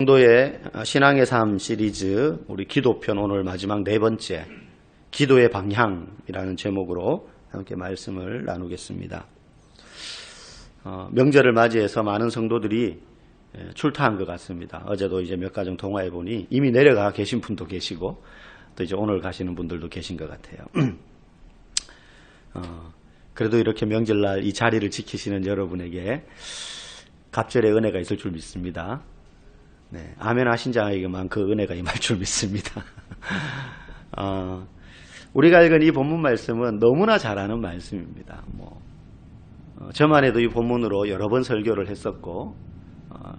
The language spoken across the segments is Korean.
성도의 신앙의 삶 시리즈 우리 기도편 오늘 마지막 네 번째 기도의 방향이라는 제목으로 함께 말씀을 나누겠습니다. 명절을 맞이해서 많은 성도들이 출타한 것 같습니다. 어제도 이제 몇 가정 통화해 보니 이미 내려가 계신 분도 계시고 또 이제 오늘 가시는 분들도 계신 것 같아요. 그래도 이렇게 명절날 이 자리를 지키시는 여러분에게 갑절의 은혜가 있을 줄 믿습니다. 네, 아멘 하신 자에게만 그 은혜가 임할 줄 믿습니다. 우리가 읽은 이 본문 말씀은 너무나 잘 아는 말씀입니다. 저만 해도 이 본문으로 여러 번 설교를 했었고,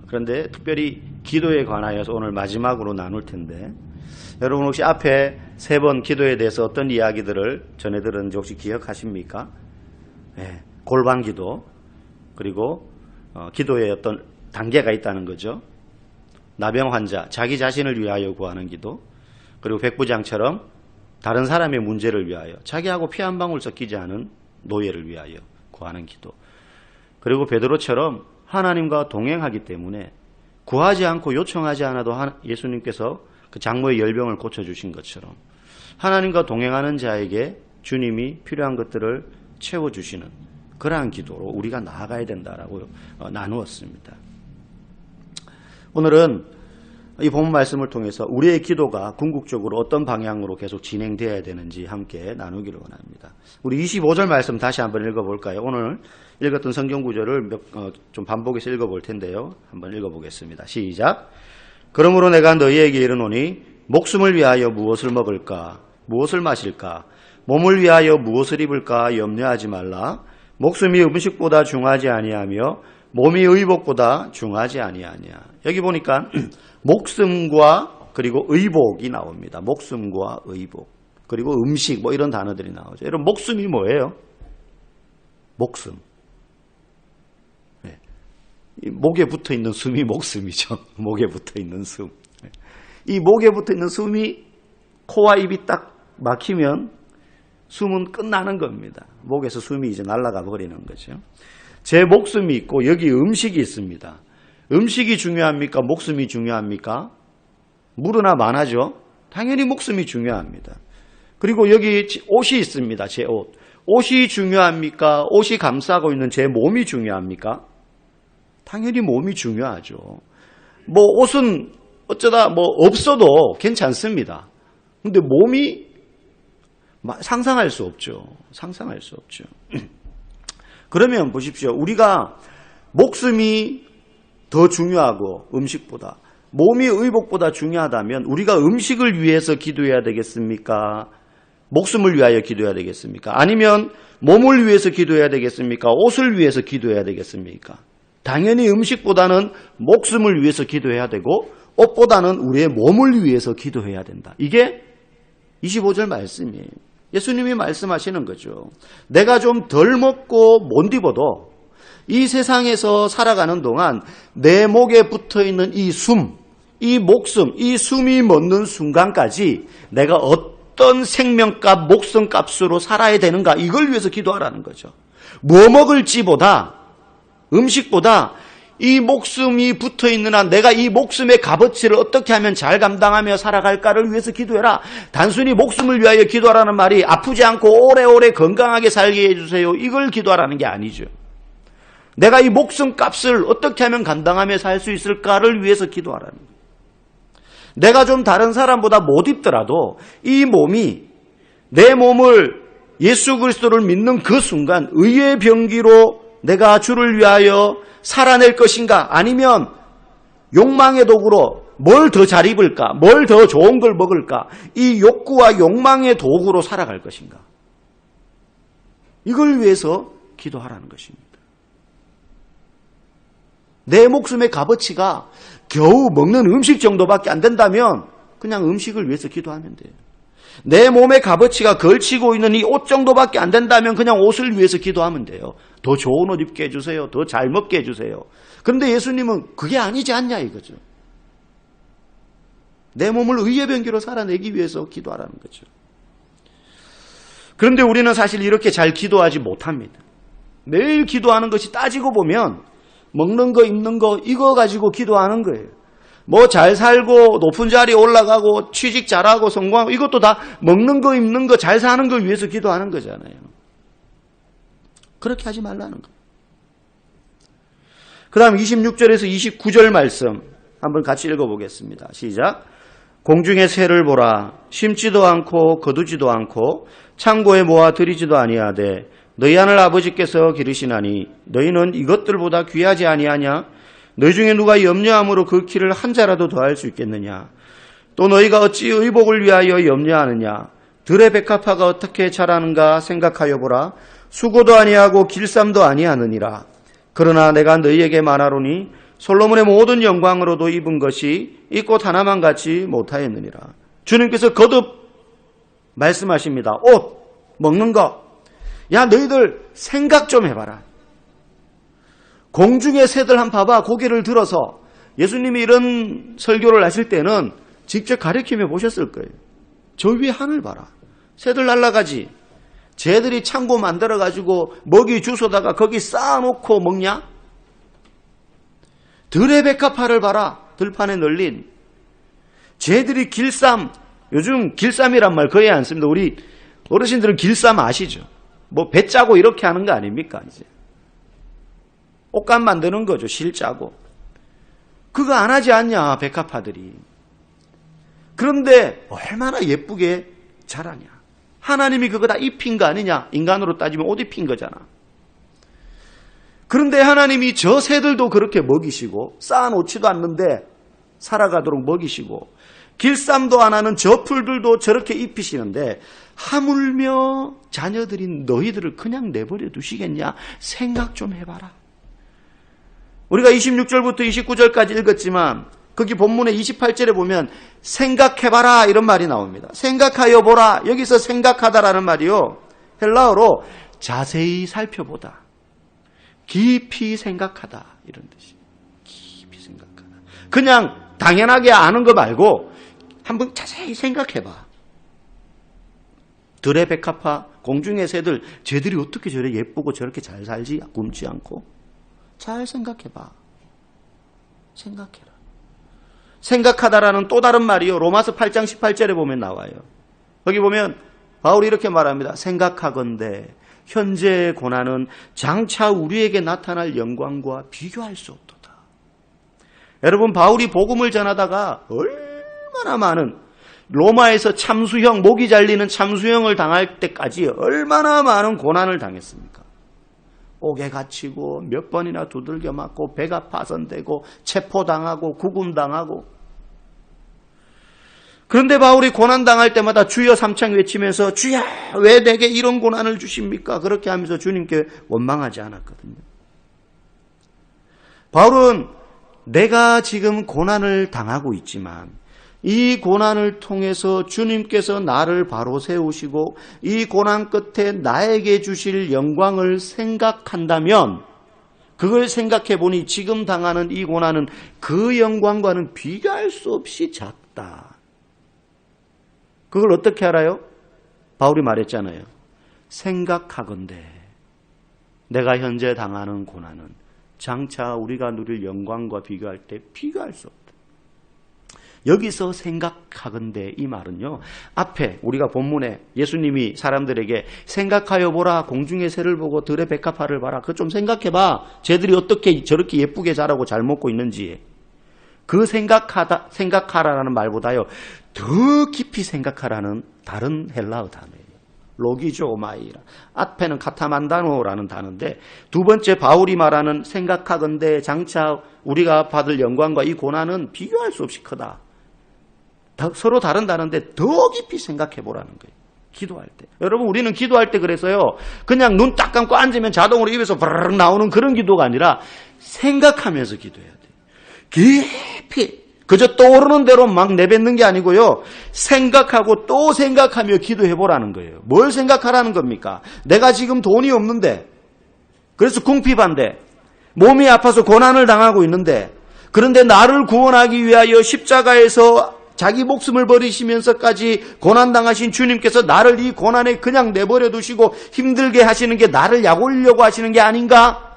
그런데 특별히 기도에 관하여서 오늘 마지막으로 나눌 텐데, 여러분 혹시 앞에 세 번 기도에 대해서 어떤 이야기들을 전해들었는지 혹시 기억하십니까? 네, 골방 기도, 그리고 기도에 어떤 단계가 있다는 거죠. 나병 환자, 자기 자신을 위하여 구하는 기도, 그리고 백부장처럼 다른 사람의 문제를 위하여 자기하고 피 한 방울 섞이지 않은 노예를 위하여 구하는 기도, 그리고 베드로처럼 하나님과 동행하기 때문에 구하지 않고 요청하지 않아도 예수님께서 그 장모의 열병을 고쳐주신 것처럼 하나님과 동행하는 자에게 주님이 필요한 것들을 채워주시는 그러한 기도로 우리가 나아가야 된다라고 나누었습니다. 오늘은 이 본문 말씀을 통해서 우리의 기도가 궁극적으로 어떤 방향으로 계속 진행되어야 되는지 함께 나누기를 원합니다. 우리 25절 말씀 다시 한번 읽어볼까요? 오늘 읽었던 성경 구절을 좀 반복해서 읽어볼 텐데요. 한번 읽어보겠습니다. 시작. 그러므로 내가 너희에게 이르노니 목숨을 위하여 무엇을 먹을까? 무엇을 마실까? 몸을 위하여 무엇을 입을까? 염려하지 말라. 목숨이 음식보다 중하지 아니하며 몸이 의복보다 중하지 아니하냐. 여기 보니까 목숨과 그리고 의복이 나옵니다. 목숨과 의복, 그리고 음식 이런 단어들이 나오죠. 여러분 목숨이 뭐예요? 목숨. 네. 이 목에 붙어 있는 숨이 목숨이죠. 목에 붙어 있는 숨. 이 목에 붙어 있는 숨이 코와 입이 딱 막히면 숨은 끝나는 겁니다. 목에서 숨이 이제 날아가 버리는 거죠. 제 목숨이 있고 여기 음식이 있습니다. 음식이 중요합니까? 목숨이 중요합니까? 물으나 마나죠. 당연히 목숨이 중요합니다. 그리고 여기 옷이 있습니다. 제 옷. 옷이 중요합니까? 옷이 감싸고 있는 제 몸이 중요합니까? 당연히 몸이 중요하죠. 옷은 어쩌다 없어도 괜찮습니다. 근데 몸이 상상할 수 없죠. 상상할 수 없죠. 그러면 보십시오. 우리가 목숨이 더 중요하고 음식보다, 몸이 의복보다 중요하다면 우리가 음식을 위해서 기도해야 되겠습니까? 목숨을 위하여 기도해야 되겠습니까? 아니면 몸을 위해서 기도해야 되겠습니까? 옷을 위해서 기도해야 되겠습니까? 당연히 음식보다는 목숨을 위해서 기도해야 되고 옷보다는 우리의 몸을 위해서 기도해야 된다. 이게 25절 말씀이에요. 예수님이 말씀하시는 거죠. 내가 좀 덜 먹고 못 입어도 이 세상에서 살아가는 동안 내 목에 붙어있는 이 숨, 이 목숨, 이 숨이 멎는 순간까지 내가 어떤 생명값, 목숨값으로 살아야 되는가, 이걸 위해서 기도하라는 거죠. 뭐 먹을지보다, 음식보다 이 목숨이 붙어있는 한 내가 이 목숨의 값어치를 어떻게 하면 잘 감당하며 살아갈까를 위해서 기도해라. 단순히 목숨을 위하여 기도하라는 말이 아프지 않고 오래오래 건강하게 살게 해주세요, 이걸 기도하라는 게 아니죠. 내가 이 목숨 값을 어떻게 하면 감당하며 살 수 있을까를 위해서 기도하라는 거예요. 내가 좀 다른 사람보다 못 입더라도 이 몸이, 내 몸을 예수 그리스도를 믿는 그 순간 의의 병기로 내가 주를 위하여 살아낼 것인가, 아니면 욕망의 도구로 뭘 더 잘 입을까, 뭘 더 좋은 걸 먹을까, 이 욕구와 욕망의 도구로 살아갈 것인가, 이걸 위해서 기도하라는 것입니다. 내 목숨의 값어치가 겨우 먹는 음식 정도밖에 안 된다면 그냥 음식을 위해서 기도하면 돼요. 내 몸의 값어치가 걸치고 있는 이 옷 정도밖에 안 된다면 그냥 옷을 위해서 기도하면 돼요. 더 좋은 옷 입게 해주세요. 더 잘 먹게 해주세요. 그런데 예수님은 그게 아니지 않냐 이거죠. 내 몸을 의의 병기로 살아내기 위해서 기도하라는 거죠. 그런데 우리는 사실 이렇게 잘 기도하지 못합니다. 매일 기도하는 것이 따지고 보면 먹는 거, 입는 거, 이거 가지고 기도하는 거예요. 뭐 잘 살고 높은 자리에 올라가고 취직 잘하고 성공하고 이것도 다 먹는 거 입는 거 잘 사는 걸 위해서 기도하는 거잖아요. 그렇게 하지 말라는 거예요. 그 다음 26절에서 29절 말씀 한번 같이 읽어보겠습니다. 시작. 공중의 새를 보라. 심지도 않고 거두지도 않고 창고에 모아 들이지도 아니하되 너희 하늘 아버지께서 기르시나니 너희는 이것들보다 귀하지 아니하냐? 너희 중에 누가 염려함으로 그 키를 한 자라도 더할 수 있겠느냐? 또 너희가 어찌 의복을 위하여 염려하느냐? 들의 백합화가 어떻게 자라는가 생각하여 보라. 수고도 아니하고 길쌈도 아니하느니라. 그러나 내가 너희에게 말하노니 솔로몬의 모든 영광으로도 입은 것이 이 꽃 하나만 같이 못하였느니라. 주님께서 거듭 말씀하십니다. 옷, 먹는 거. 야, 너희들 생각 좀 해봐라. 공중의 새들 한번 봐봐. 고개를 들어서 예수님이 이런 설교를 하실 때는 직접 가리키며 보셨을 거예요. 저 위에 하늘 봐라. 새들 날아가지. 쟤들이 창고 만들어가지고 먹이 주워다가 거기 쌓아놓고 먹냐? 들의 백합화를 봐라. 들판에 널린. 쟤들이 길쌈. 요즘 길쌈이란 말 거의 안 씁니다. 우리 어르신들은 길쌈 아시죠? 뭐 배 짜고 이렇게 하는 거 아닙니까? 이제 옷감 만드는 거죠. 실 짜고. 그거 안 하지 않냐, 백합화들이. 그런데 얼마나 예쁘게 자라냐. 하나님이 그거 다 입힌 거 아니냐. 인간으로 따지면 옷 입힌 거잖아. 그런데 하나님이 저 새들도 그렇게 먹이시고 쌓아놓지도 않는데 살아가도록 먹이시고 길쌈도 안 하는 저 풀들도 저렇게 입히시는데 하물며 자녀들인 너희들을 그냥 내버려 두시겠냐? 생각 좀 해봐라. 우리가 26절부터 29절까지 읽었지만 거기 본문의 28절에 보면 생각해봐라 이런 말이 나옵니다. 생각하여 보라. 여기서 생각하다라는 말이요. 헬라어로 자세히 살펴보다. 깊이 생각하다 이런 뜻이에요. 깊이 생각하다. 그냥 당연하게 아는 거 말고 한번 자세히 생각해봐. 들의 백합화, 공중의 새들, 쟤들이 어떻게 저래 예쁘고 저렇게 잘 살지? 굶지 않고. 잘 생각해봐. 생각해라. 생각하다라는 또 다른 말이요. 로마서 8장 18절에 보면 나와요. 거기 보면 바울이 이렇게 말합니다. 생각하건대 현재의 고난은 장차 우리에게 나타날 영광과 비교할 수 없도다. 여러분, 바울이 복음을 전하다가 얼마나 많은 로마에서 참수형, 목이 잘리는 참수형을 당할 때까지 얼마나 많은 고난을 당했습니까? 옥에 갇히고 몇 번이나 두들겨 맞고 배가 파손되고 체포당하고 구금당하고. 그런데 바울이 고난당할 때마다 주여 삼창 외치면서 주여 왜 내게 이런 고난을 주십니까? 그렇게 하면서 주님께 원망하지 않았거든요. 바울은 내가 지금 고난을 당하고 있지만 이 고난을 통해서 주님께서 나를 바로 세우시고 이 고난 끝에 나에게 주실 영광을 생각한다면 그걸 생각해 보니 지금 당하는 이 고난은 그 영광과는 비교할 수 없이 작다. 그걸 어떻게 알아요? 바울이 말했잖아요. 생각하건대 내가 현재 당하는 고난은 장차 우리가 누릴 영광과 비교할 때 비교할 수 없다. 여기서 생각하건대 이 말은요. 앞에 우리가 본문에 예수님이 사람들에게 생각하여 보라. 공중의 새를 보고 들의 백합화를 봐라. 그거 좀 생각해봐. 쟤들이 어떻게 저렇게 예쁘게 자라고 잘 먹고 있는지. 그 생각하라라는 말보다요. 더 깊이 생각하라는 다른 헬라어 단어예요. 로기조마이라. 앞에는 카타만다노라는 단어인데 두 번째 바울이 말하는 생각하건대 장차 우리가 받을 영광과 이 고난은 비교할 수 없이 크다. 서로 다른 단어인데 더 깊이 생각해 보라는 거예요. 기도할 때. 여러분 우리는 기도할 때 그래서요. 그냥 눈 딱 감고 앉으면 자동으로 입에서 브르륵 나오는 그런 기도가 아니라 생각하면서 기도해야 돼요. 깊이. 그저 떠오르는 대로 막 내뱉는 게 아니고요. 생각하고 또 생각하며 기도해 보라는 거예요. 뭘 생각하라는 겁니까? 내가 지금 돈이 없는데 그래서 궁핍한데 몸이 아파서 고난을 당하고 있는데 그런데 나를 구원하기 위하여 십자가에서 자기 목숨을 버리시면서까지 고난당하신 주님께서 나를 이 고난에 그냥 내버려 두시고 힘들게 하시는 게 나를 약올리려고 하시는 게 아닌가?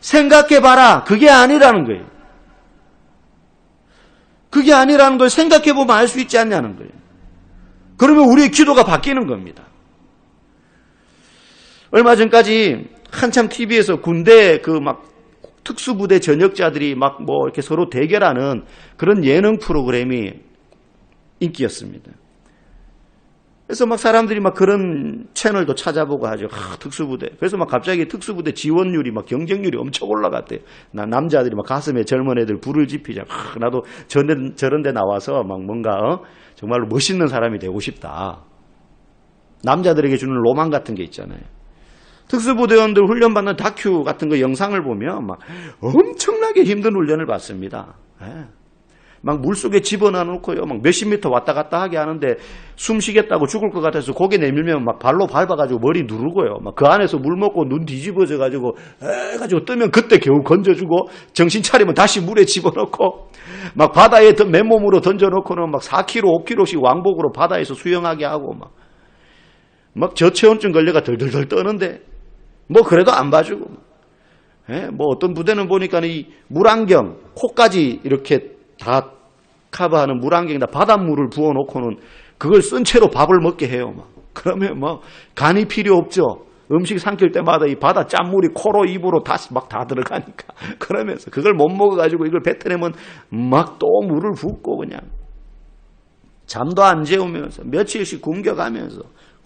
생각해봐라. 그게 아니라는 거예요. 그게 아니라는 걸 생각해보면 알 수 있지 않냐는 거예요. 그러면 우리의 기도가 바뀌는 겁니다. 얼마 전까지 한참 TV에서 군대 특수부대 전역자들이 이렇게 서로 대결하는 그런 예능 프로그램이 인기였습니다. 그래서 사람들이 그런 채널도 찾아보고 하죠. 특수부대. 그래서 갑자기 특수부대 지원율이 경쟁률이 엄청 올라갔대요. 남자들이 가슴에 젊은 애들 불을 지피자. 나도 저런 데 나와서 뭔가 정말로 멋있는 사람이 되고 싶다. 남자들에게 주는 로망 같은 게 있잖아요. 특수부대원들 훈련받는 다큐 같은 거 영상을 보면 엄청나게 힘든 훈련을 받습니다. 물속에 집어넣어놓고요. 몇십 미터 왔다 갔다 하게 하는데 숨 쉬겠다고 죽을 것 같아서 고개 내밀면 발로 밟아가지고 머리 누르고요. 그 안에서 물 먹고 눈 뒤집어져가지고 뜨면 그때 겨우 건져주고 정신 차리면 다시 물에 집어넣고 바다에 맨몸으로 던져놓고는 4km, 5km씩 왕복으로 바다에서 수영하게 하고 저체온증 걸려가 덜덜덜 떠는데 그래도 안 봐주고 어떤 부대는 보니까 이 물안경 코까지 이렇게 다 커버하는 물안경에다 바닷물을 부어놓고는 그걸 쓴 채로 밥을 먹게 해요. 그러면 간이 필요 없죠. 음식 삼킬 때마다 이 바다 짠물이 코로 입으로 다시 다 들어가니까. 그러면서 그걸 못 먹어가지고 이걸 뱉어내면 또 물을 붓고 그냥 잠도 안 재우면서 며칠씩 굶겨가면서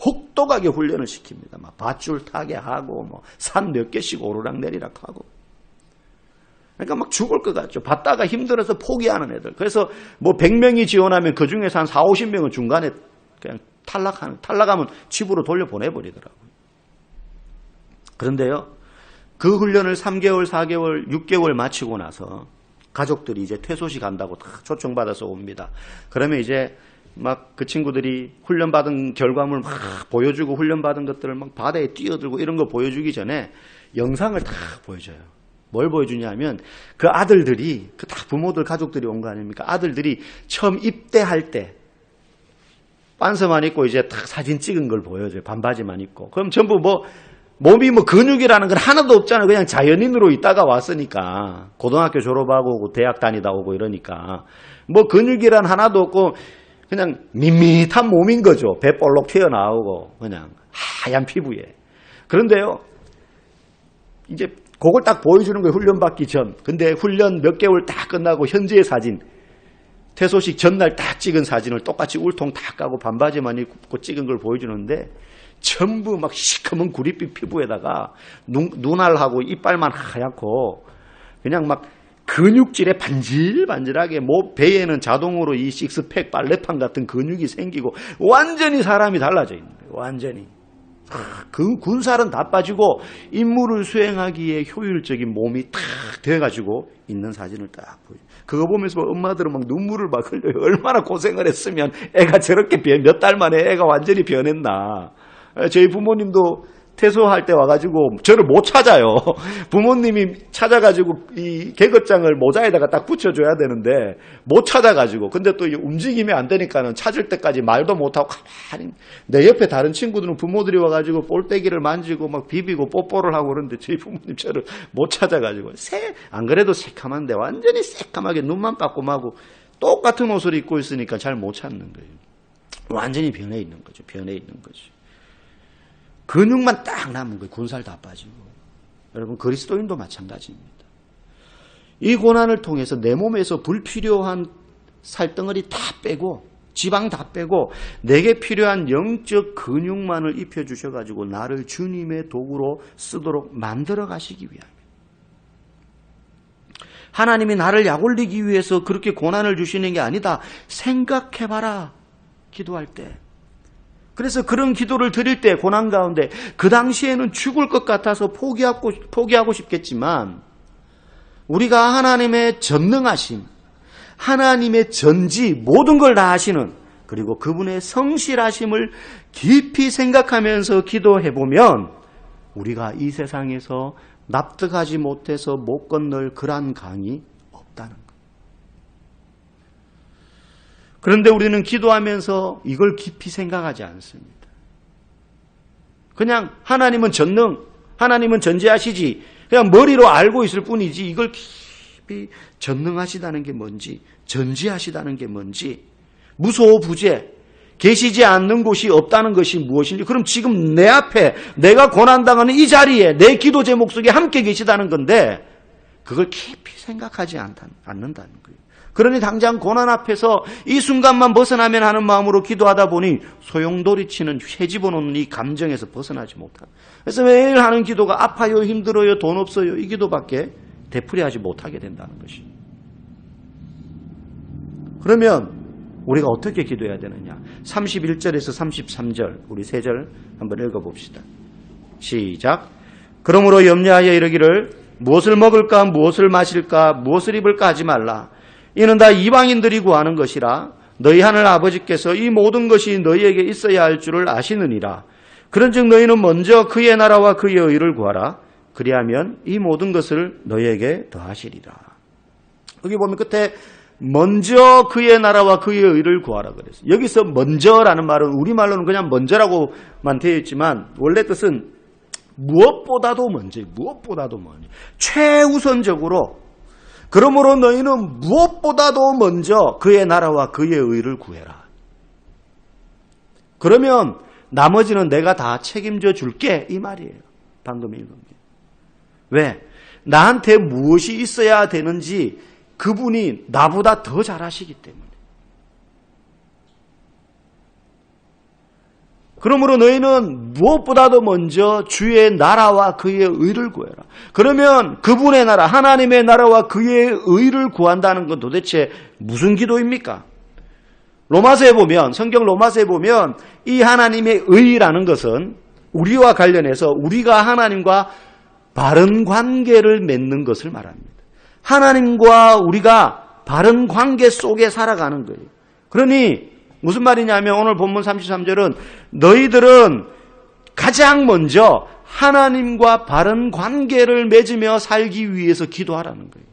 혹독하게 훈련을 시킵니다. 밧줄 타게 하고 산 몇 개씩 오르락내리락 하고. 그러니까 죽을 것 같죠. 받다가 힘들어서 포기하는 애들. 그래서 100명이 지원하면 그 중에서 한 40, 50명은 중간에 그냥 탈락하면 집으로 돌려보내버리더라고요. 그런데요, 그 훈련을 3개월, 4개월, 6개월 마치고 나서 가족들이 이제 퇴소식 한다고 다 초청받아서 옵니다. 그러면 이제 그 친구들이 훈련받은 결과물 보여주고 훈련받은 것들을 바다에 뛰어들고 이런 거 보여주기 전에 영상을 다 보여줘요. 뭘 보여주냐면 그 아들들이 다 부모들 가족들이 온 거 아닙니까? 아들들이 처음 입대할 때 빤스만 입고 이제 딱 사진 찍은 걸 보여줘요. 반바지만 입고. 그럼 전부 몸이 근육이라는 건 하나도 없잖아요. 그냥 자연인으로 있다가 왔으니까. 고등학교 졸업하고 대학 다니다 오고 이러니까. 근육이란 하나도 없고 그냥 밋밋한 몸인 거죠. 배 볼록 튀어나오고 그냥 하얀 피부에. 그런데요, 이제 그걸 딱 보여주는 거예요. 훈련 받기 전. 근데 훈련 몇 개월 딱 끝나고 현재의 사진, 퇴소식 전날 딱 찍은 사진을 똑같이 울통 다 까고 반바지만 입고 찍은 걸 보여주는데 전부 시커먼 구릿빛 피부에다가 눈알하고 이빨만 하얗고 그냥 근육질에 반질반질하게 배에는 자동으로 이 식스팩 빨래판 같은 근육이 생기고 완전히 사람이 달라져 있는 거예요. 완전히. 그 군살은 다 빠지고 임무를 수행하기에 효율적인 몸이 탁 돼가지고 있는 사진을 딱 보여요. 그거 보면서 엄마들은 눈물을 흘려요. 얼마나 고생을 했으면 애가 저렇게 몇 달 만에 애가 완전히 변했나. 저희 부모님도 퇴소할 때 와가지고 저를 못 찾아요. 부모님이 찾아가지고 이 개것장을 모자에다가 딱 붙여줘야 되는데 못 찾아가지고. 근데 또 움직이면 안 되니까는 찾을 때까지 말도 못하고 가만히. 내 옆에 다른 친구들은 부모들이 와가지고 볼때기를 만지고 비비고 뽀뽀를 하고 그러는데 저희 부모님 저를 못 찾아가지고 안 그래도 새카만데 완전히 새카맣게 눈만 빠꼼하고 똑같은 옷을 입고 있으니까 잘 못 찾는 거예요. 완전히 변해 있는 거죠. 변해 있는 거죠. 근육만 딱 남은 거예요. 군살 다 빠지고. 여러분, 그리스도인도 마찬가지입니다. 이 고난을 통해서 내 몸에서 불필요한 살덩어리 다 빼고 지방 다 빼고 내게 필요한 영적 근육만을 입혀주셔가지고 나를 주님의 도구로 쓰도록 만들어 가시기 위함입니다. 하나님이 나를 약올리기 위해서 그렇게 고난을 주시는 게 아니다. 생각해봐라. 기도할 때. 그래서 그런 기도를 드릴 때 고난 가운데 그 당시에는 죽을 것 같아서 포기하고 싶겠지만 우리가 하나님의 전능하심, 하나님의 전지 모든 걸 다 하시는 그리고 그분의 성실하심을 깊이 생각하면서 기도해보면 우리가 이 세상에서 납득하지 못해서 못 건널 그러한 강이 없다는 것. 그런데 우리는 기도하면서 이걸 깊이 생각하지 않습니다. 그냥 하나님은 전능, 하나님은 전지하시지 그냥 머리로 알고 있을 뿐이지 이걸 깊이 어차피 전능하시다는 게 뭔지, 전지하시다는 게 뭔지, 무소부재, 계시지 않는 곳이 없다는 것이 무엇인지, 그럼 지금 내 앞에 내가 고난당하는 이 자리에 내 기도 제목 속에 함께 계시다는 건데 그걸 깊이 생각하지 않는다는 거예요. 그러니 당장 고난 앞에서 이 순간만 벗어나면 하는 마음으로 기도하다 보니 소용돌이치는 회집어놓는 이 감정에서 벗어나지 못하고, 그래서 매일 하는 기도가 아파요, 힘들어요, 돈 없어요, 이 기도밖에 되풀이하지 못하게 된다는 것이. 그러면 우리가 어떻게 기도해야 되느냐? 31절에서 33절 우리 3절 한번 읽어봅시다. 시작. 그러므로 염려하여 이르기를 무엇을 먹을까, 무엇을 마실까, 무엇을 입을까 하지 말라. 이는 다 이방인들이 구하는 것이라. 너희 하늘 아버지께서 이 모든 것이 너희에게 있어야 할 줄을 아시느니라. 그런즉 너희는 먼저 그의 나라와 그의 의를 구하라. 그리하면 이 모든 것을 너희에게 더하시리라. 여기 보면 끝에 먼저 그의 나라와 그의 의를 구하라 그랬어요. 여기서 먼저라는 말은 우리말로는 그냥 먼저라고만 되어 있지만 원래 뜻은 무엇보다도 먼저, 무엇보다도 먼저, 최우선적으로. 그러므로 너희는 무엇보다도 먼저 그의 나라와 그의 의를 구해라. 그러면 나머지는 내가 다 책임져 줄게, 이 말이에요. 방금 읽은 게. 왜? 나한테 무엇이 있어야 되는지 그분이 나보다 더 잘 아시기 때문에. 그러므로 너희는 무엇보다도 먼저 주의 나라와 그의 의를 구해라. 그러면 그분의 나라, 하나님의 나라와 그의 의를 구한다는 건 도대체 무슨 기도입니까? 로마서에 보면, 성경 로마서에 보면 이 하나님의 의라는 것은 우리와 관련해서 우리가 하나님과 바른 관계를 맺는 것을 말합니다. 하나님과 우리가 바른 관계 속에 살아가는 거예요. 그러니 무슨 말이냐면 오늘 본문 33절은 너희들은 가장 먼저 하나님과 바른 관계를 맺으며 살기 위해서 기도하라는 거예요.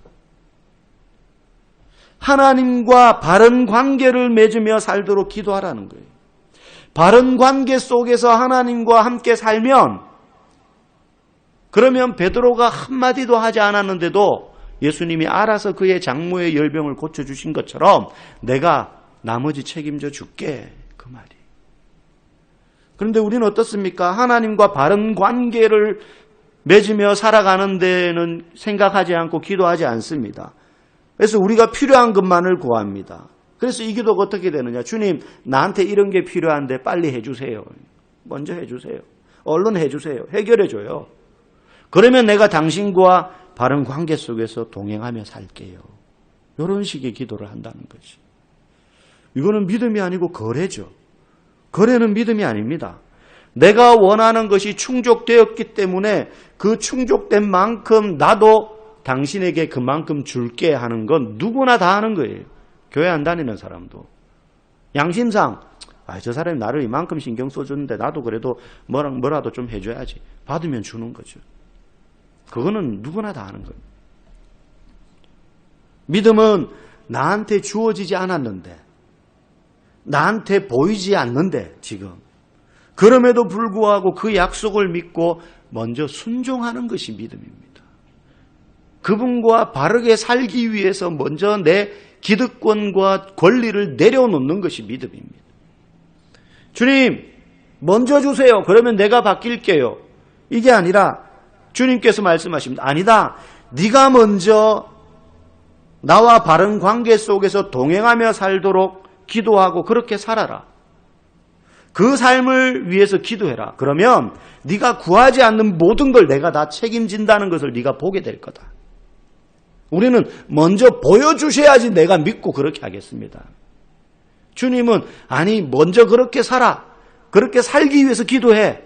하나님과 바른 관계를 맺으며 살도록 기도하라는 거예요. 바른 관계 속에서 하나님과 함께 살면, 그러면 베드로가 한마디도 하지 않았는데도 예수님이 알아서 그의 장모의 열병을 고쳐주신 것처럼 내가 나머지 책임져 줄게, 그 말이. 그런데 우리는 어떻습니까? 하나님과 바른 관계를 맺으며 살아가는 데는 생각하지 않고 기도하지 않습니다. 그래서 우리가 필요한 것만을 구합니다. 그래서 이 기도가 어떻게 되느냐? 주님, 나한테 이런 게 필요한데 빨리 해주세요. 먼저 해주세요. 얼른 해주세요. 해결해줘요. 그러면 내가 당신과 바른 관계 속에서 동행하며 살게요. 이런 식의 기도를 한다는 거지. 이거는 믿음이 아니고 거래죠. 거래는 믿음이 아닙니다. 내가 원하는 것이 충족되었기 때문에 그 충족된 만큼 나도 당신에게 그만큼 줄게 하는 건 누구나 다 하는 거예요. 교회 안 다니는 사람도. 양심상 저 사람이 나를 이만큼 신경 써주는데 나도 그래도 뭐라도 좀 해줘야지. 받으면 주는 거죠. 그거는 누구나 다 하는 거예요. 믿음은 나한테 주어지지 않았는데, 나한테 보이지 않는데 지금 그럼에도 불구하고 그 약속을 믿고 먼저 순종하는 것이 믿음입니다. 그분과 바르게 살기 위해서 먼저 내 기득권과 권리를 내려놓는 것이 믿음입니다. 주님, 먼저 주세요. 그러면 내가 바뀔게요. 이게 아니라 주님께서 말씀하십니다. 아니다. 네가 먼저 나와 바른 관계 속에서 동행하며 살도록 기도하고 그렇게 살아라. 그 삶을 위해서 기도해라. 그러면 네가 구하지 않는 모든 걸 내가 다 책임진다는 것을 네가 보게 될 거다. 우리는 먼저 보여주셔야지 내가 믿고 그렇게 하겠습니다. 주님은 아니 먼저 그렇게 살아. 그렇게 살기 위해서 기도해.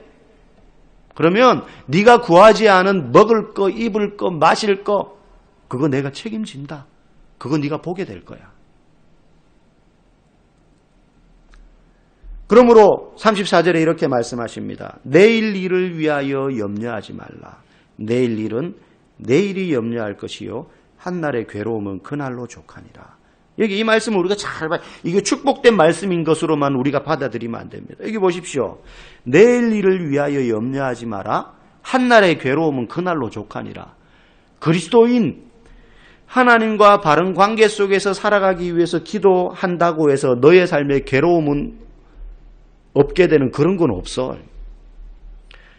그러면 네가 구하지 않은 먹을 거, 입을 거, 마실 거 그거 내가 책임진다. 그거 네가 보게 될 거야. 그러므로 34절에 이렇게 말씀하십니다. 내일 일을 위하여 염려하지 말라. 내일 일은 내일이 염려할 것이요 한날의 괴로움은 그날로 족하니라. 여기 이 말씀을 우리가 잘 봐요. 이게 축복된 말씀인 것으로만 우리가 받아들이면 안 됩니다. 여기 보십시오. 내일 일을 위하여 염려하지 마라. 한날의 괴로움은 그날로 족하니라. 그리스도인, 하나님과 바른 관계 속에서 살아가기 위해서 기도한다고 해서 너의 삶에 괴로움은 없게 되는 그런 건 없어.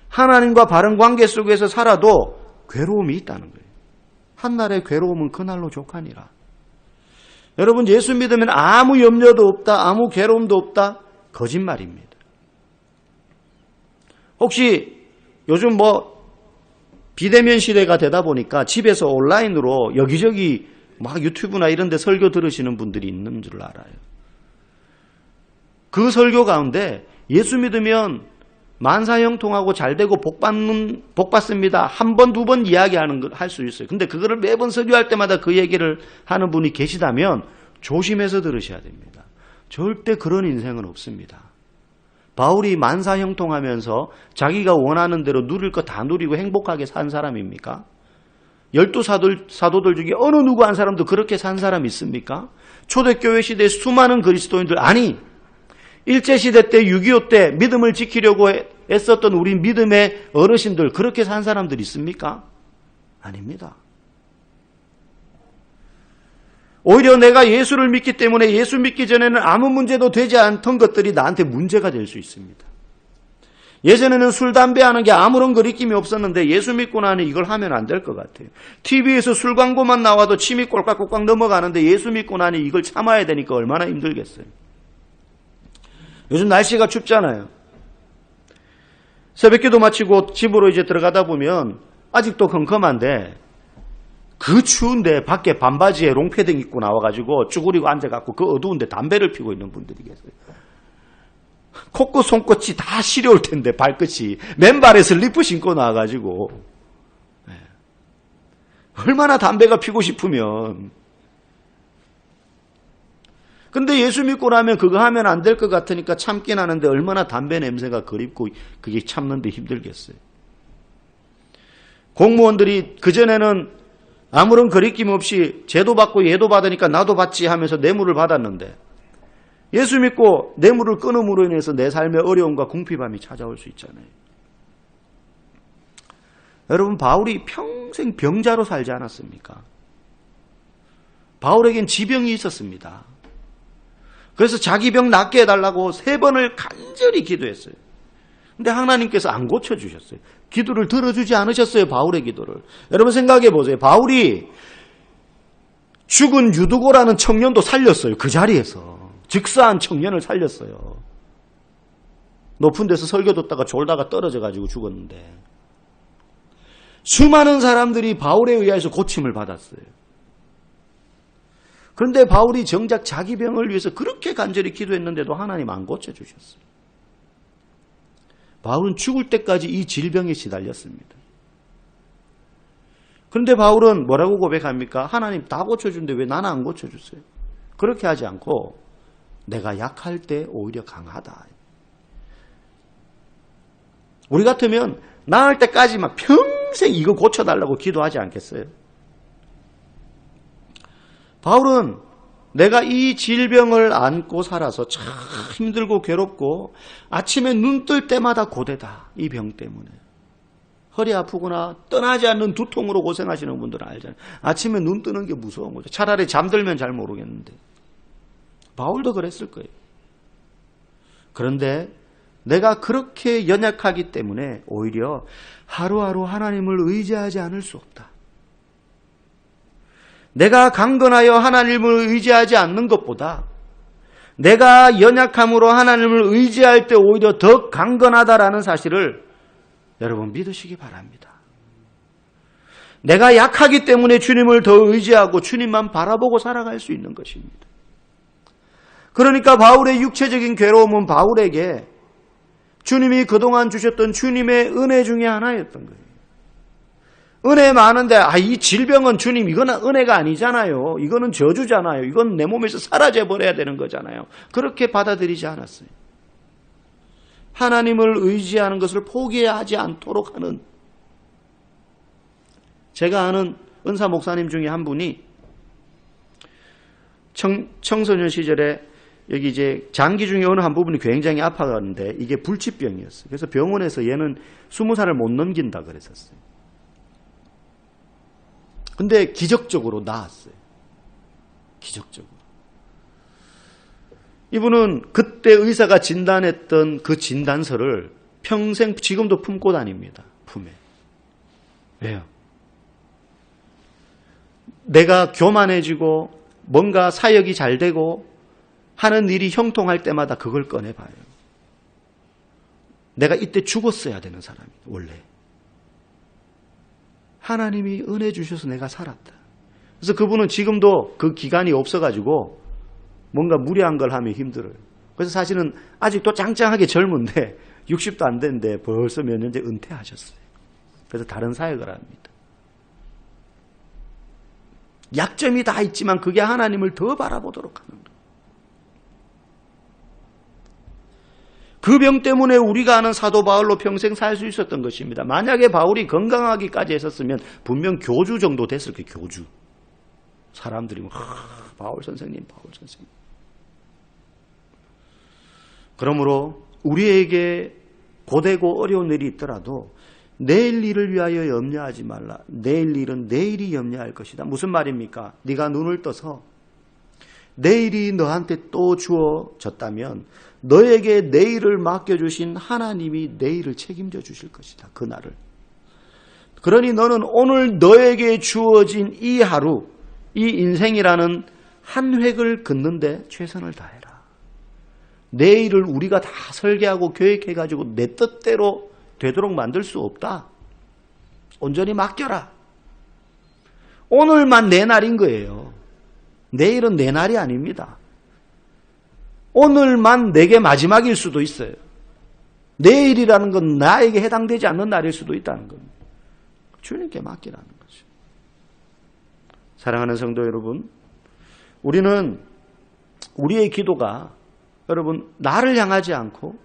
하나님과 바른 관계 속에서 살아도 괴로움이 있다는 거예요. 한날의 괴로움은 그날로 족하니라. 여러분, 예수 믿으면 아무 염려도 없다, 아무 괴로움도 없다? 거짓말입니다. 혹시 요즘 비대면 시대가 되다 보니까 집에서 온라인으로 여기저기 막 유튜브나 이런 데 설교 들으시는 분들이 있는 줄 알아요. 그 설교 가운데 예수 믿으면 만사형통하고 잘되고 복받습니다. 한 번, 두 번 이야기하는 걸 할 수 있어요. 근데 그거를 매번 설교할 때마다 그 얘기를 하는 분이 계시다면 조심해서 들으셔야 됩니다. 절대 그런 인생은 없습니다. 바울이 만사형통하면서 자기가 원하는 대로 누릴 거 다 누리고 행복하게 산 사람입니까? 12 사도들 중에 어느 누구 한 사람도 그렇게 산 사람 있습니까? 초대교회 시대에 수많은 그리스도인들, 아니 일제시대 때 6.25 때 믿음을 지키려고 애썼던 우리 믿음의 어르신들, 그렇게 산 사람들 있습니까? 아닙니다. 오히려 내가 예수를 믿기 때문에 예수 믿기 전에는 아무 문제도 되지 않던 것들이 나한테 문제가 될 수 있습니다. 예전에는 술, 담배 하는 게 아무런 거리낌이 없었는데 예수 믿고 나니 이걸 하면 안 될 것 같아요. TV에서 술 광고만 나와도 침이 꼴깍꼴깍 넘어가는데 예수 믿고 나니 이걸 참아야 되니까 얼마나 힘들겠어요. 요즘 날씨가 춥잖아요. 새벽기도 마치고 집으로 이제 들어가다 보면 아직도 컴컴한데 그 추운데 밖에 반바지에 롱패딩 입고 나와가지고 쭈그리고 앉아갖고 그 어두운데 담배를 피우고 있는 분들이 계세요. 코끝 손끝이 다 시려울 텐데 발끝이 맨발에 슬리퍼 신고 나와가지고 얼마나 담배가 피고 싶으면. 근데 예수 믿고 나면 그거 하면 안 될 것 같으니까 참긴 하는데 얼마나 담배 냄새가 그립고 그게 참는데 힘들겠어요. 공무원들이 그전에는 아무런 거리낌 없이 쟤도 받고 얘도 받으니까 나도 받지 하면서 뇌물을 받았는데 예수 믿고 뇌물을 끊음으로 인해서 내 삶의 어려움과 궁핍함이 찾아올 수 있잖아요. 여러분, 바울이 평생 병자로 살지 않았습니까? 바울에겐 지병이 있었습니다. 그래서 자기 병 낫게 해달라고 3번을 간절히 기도했어요. 근데 하나님께서 안 고쳐주셨어요. 기도를 들어주지 않으셨어요, 바울의 기도를. 여러분 생각해 보세요. 바울이 죽은 유두고라는 청년도 살렸어요. 그 자리에서. 즉사한 청년을 살렸어요. 높은 데서 설교 듣다가 졸다가 떨어져가지고 죽었는데. 수많은 사람들이 바울에 의해서 고침을 받았어요. 그런데 바울이 정작 자기 병을 위해서 그렇게 간절히 기도했는데도 하나님 안 고쳐주셨어요. 바울은 죽을 때까지 이 질병에 시달렸습니다. 그런데 바울은 뭐라고 고백합니까? 하나님 다 고쳐준데 왜 나는 안 고쳐주세요? 그렇게 하지 않고 내가 약할 때 오히려 강하다. 우리 같으면 나을 때까지 막 평생 이거 고쳐달라고 기도하지 않겠어요? 바울은 내가 이 질병을 안고 살아서 참 힘들고 괴롭고 아침에 눈 뜰 때마다 고되다. 이 병 때문에. 허리 아프거나 떠나지 않는 두통으로 고생하시는 분들은 알잖아요. 아침에 눈 뜨는 게 무서운 거죠. 차라리 잠들면 잘 모르겠는데. 바울도 그랬을 거예요. 그런데 내가 그렇게 연약하기 때문에 오히려 하루하루 하나님을 의지하지 않을 수 없다. 내가 강건하여 하나님을 의지하지 않는 것보다 내가 연약함으로 하나님을 의지할 때 오히려 더 강건하다라는 사실을 여러분 믿으시기 바랍니다. 내가 약하기 때문에 주님을 더 의지하고 주님만 바라보고 살아갈 수 있는 것입니다. 그러니까 바울의 육체적인 괴로움은 바울에게 주님이 그동안 주셨던 주님의 은혜 중에 하나였던 거예요. 은혜 많은데 이 질병은 주님 이거는 은혜가 아니잖아요. 이거는 저주잖아요. 이건 내 몸에서 사라져버려야 되는 거잖아요. 그렇게 받아들이지 않았어요. 하나님을 의지하는 것을 포기하지 않도록 하는. 제가 아는 은사 목사님 중에 한 분이 청소년 시절에 여기 이제 장기 중에 어느 한 부분이 굉장히 아파가는데 이게 불치병이었어요. 그래서 병원에서 얘는 20살을 못 넘긴다 그랬었어요. 근데 기적적으로 나았어요. 기적적으로. 이분은 그때 의사가 진단했던 그 진단서를 평생 지금도 품고 다닙니다. 품에. 왜요? 내가 교만해지고 뭔가 사역이 잘 되고 하는 일이 형통할 때마다 그걸 꺼내봐요. 내가 이때 죽었어야 되는 사람이에요. 원래. 하나님이 은혜 주셔서 내가 살았다. 그래서 그분은 지금도 그 기간이 없어가지고 뭔가 무리한 걸 하면 힘들어요. 그래서 사실은 아직도 짱짱하게 젊은데 60도 안 됐는데 벌써 몇 년째 은퇴하셨어요. 그래서 다른 사역을 합니다. 약점이 다 있지만 그게 하나님을 더 바라보도록 하는 거예요. 그 병 때문에 우리가 아는 사도 바울로 평생 살 수 있었던 것입니다. 만약에 바울이 건강하기까지 했었으면 분명 교주 정도 됐을 거예요. 교주. 사람들이 바울 선생님, 바울 선생님. 그러므로 우리에게 고되고 어려운 일이 있더라도 내일 일을 위하여 염려하지 말라. 내일 일은 내일이 염려할 것이다. 무슨 말입니까? 네가 눈을 떠서 내일이 너한테 또 주어졌다면 너에게 내일을 맡겨주신 하나님이 내일을 책임져 주실 것이다. 그날을. 그러니 너는 오늘 너에게 주어진 이 하루, 이 인생이라는 한 획을 긋는데 최선을 다해라. 내일을 우리가 다 설계하고 계획해가지고 내 뜻대로 되도록 만들 수 없다. 온전히 맡겨라. 오늘만 내 날인 거예요. 내일은 내 날이 아닙니다. 오늘만 내게 마지막일 수도 있어요. 내일이라는 건 나에게 해당되지 않는 날일 수도 있다는 겁니다. 주님께 맡기라는 거죠. 사랑하는 성도 여러분, 우리는 우리의 기도가 여러분 나를 향하지 않고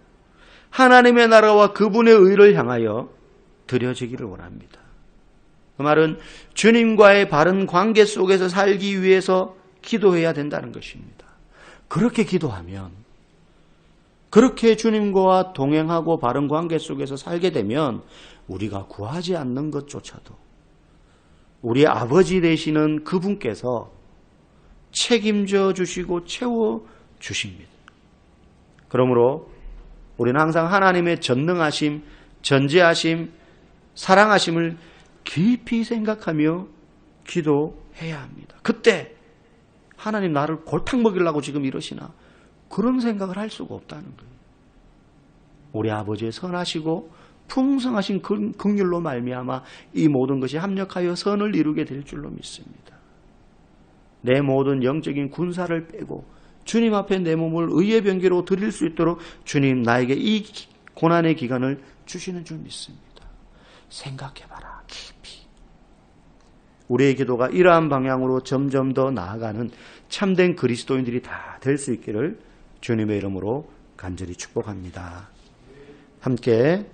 하나님의 나라와 그분의 의를 향하여 드려지기를 원합니다. 그 말은 주님과의 바른 관계 속에서 살기 위해서 기도해야 된다는 것입니다. 그렇게 기도하면, 그렇게 주님과 동행하고 바른 관계 속에서 살게 되면 우리가 구하지 않는 것조차도 우리 아버지 되시는 그분께서 책임져 주시고 채워 주십니다. 그러므로 우리는 항상 하나님의 전능하심, 전지하심, 사랑하심을 깊이 생각하며 기도해야 합니다. 그때 하나님 나를 골탕 먹이려고 지금 이러시나? 그런 생각을 할 수가 없다는 거예요. 우리 아버지의 선하시고 풍성하신 긍휼로 말미암아 이 모든 것이 합력하여 선을 이루게 될 줄로 믿습니다. 내 모든 영적인 군사를 빼고 주님 앞에 내 몸을 의의 병기로 드릴 수 있도록 주님 나에게 이 고난의 기간을 주시는 줄 믿습니다. 생각해봐라. 깊이. 우리의 기도가 이러한 방향으로 점점 더 나아가는 참된 그리스도인들이 다 될 수 있기를 주님의 이름으로 간절히 축복합니다. 함께